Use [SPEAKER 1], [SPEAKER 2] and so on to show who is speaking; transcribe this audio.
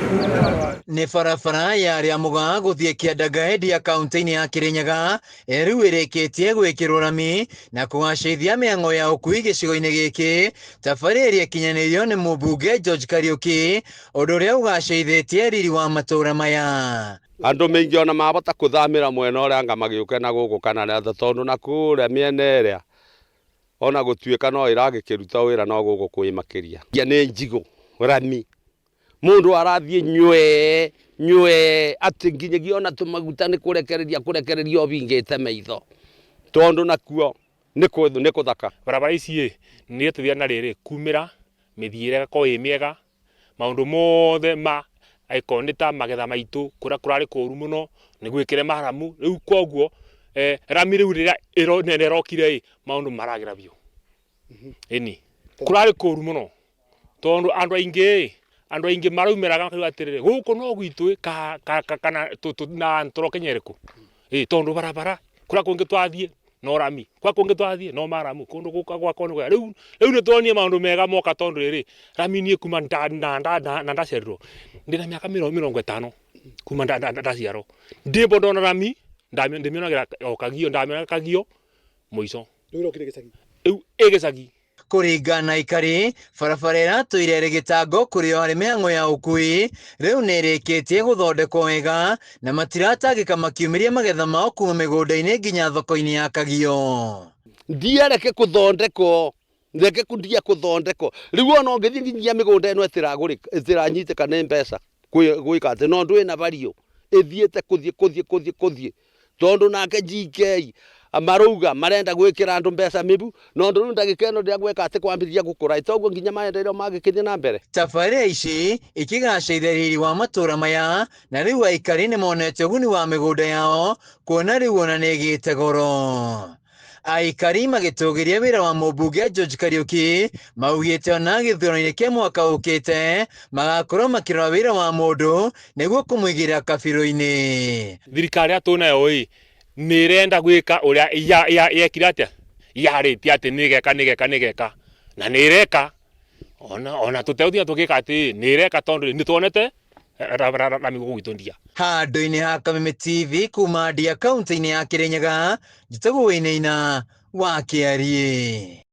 [SPEAKER 1] Nĩ barabara ya Rĩamũga gũthiĩ Kĩanda-Gaendi kaunti-inĩ ya Kĩrĩnyaga rĩu ĩrĩkĩtie gwĩkĩrwo rami na kũgacĩrithia mĩhang'o ya ũkui gĩcigo-inĩ gĩkĩ, tabarĩra ĩrĩa ĩkinyanĩirio nĩ mũmbunge George Kariuki, ũndũ ũrĩa ũgacĩrithĩtie riri wa matũũra maya.
[SPEAKER 2] Andũ maingi ona mabota kuthamira mwena ũrĩa anga magĩũke na gũkũ kana na tondu na kũrĩa mĩena ĩrĩa ona gũtuĩka no ĩragĩkĩruta wĩra no gũkũ kwĩ makĩria. Nĩ njigũ rami mundu arathie nywe ati nginyagia ona tumaguta nĩ kũrekereria obingĩte maitho tondu nakuo nĩ kũthaka.
[SPEAKER 3] Barabara ici nĩ tũthia na rĩrĩ kumĩra mĩthiĩre ko ĩ mĩega maũndũ mothe ma aikonita magetha maitũ kũrarĩ kũru mũno nĩ gwĩkĩre maramu rĩu koguo rami rĩu rĩrĩa ĩrokire maũndũ maragira biũ ĩni kũrarĩ kũru mũno tondu andũ aingĩ maraumĩraga atĩrĩrĩ gũkũ no gwitũ kana na tũrokenyerĩkũ tondu barabara kũrĩa kũngĩ twathiĩ no rami kwa kũngĩ twathiĩ no maramu kũndũ gũka gwakwa nĩ kwega rĩu nĩ tuonire maũndũ mega moka tondu rĩrĩ rami niĩ kuma na ndacerirwo ndina miaka 50 kuma ndaciarwo ndimbo ndona rami ndamĩonagĩra o kagio ndamĩonaga kagio mũico rĩu ĩgĩcagi.
[SPEAKER 1] Kũringana na Ikari, barabara ĩratũire ĩrĩ gĩtango kũrĩ o harĩ mĩhang'o ya ũkui rĩu nĩ ĩrĩkĩtie gũthondekwo wega na matiratangĩka makiumĩria magetha mao kuma mĩgũnda-inĩ nginya thoko-inĩ ya Kagio.
[SPEAKER 2] Ndiereke kũthondekwo reke kundia kũthondekwo rĩu ona ũngĩthiĩ nginya mĩgũnda ĩno ĩtiranyitĩka nĩ mbeca gwĩka atĩ no ndwĩ na bario ĩthiĩte kũthiĩ tondu nake GK amarauga marenda gwĩkĩra andũ mbeca mĩbu no ndũ ndagĩka ĩno ndĩagwĩka atĩ kwambĩrĩria gũkũra toguo nginya maendeleo magĩkĩthiĩ na mbere.
[SPEAKER 1] Tabarĩra ici ikĩgacĩrithia riri wa matũũra maya na rĩu aikari nĩ monete ũguni wa mĩgũnda yao kuona rĩu ona nĩ ĩgĩte goro. Aikari magĩtũgĩria wĩra wa mũmbunge George Kariuki maugĩte ona gĩthurano-inĩ kĩa mwaka ũkĩte magakorwo makĩrora wĩra wa mũndũ nĩguo kũmũigĩra kabirũ-inĩ.
[SPEAKER 3] Thirikari ya tũnayo nĩ ĩrenda gwĩka ũrĩa yekire atĩa yarĩtie atĩ nĩgeka na nĩ ĩreka ona tũtegũtiga tũgĩka atĩ nĩ ĩreka tondu nĩ tuonete rami gũgwitũ ndia.
[SPEAKER 1] Handũ-inĩ ha Kameme TV kuma Ndia kaunti-inĩ ya Kĩrĩnyaga, njĩtagwo Wĩinaina wa Kĩarie.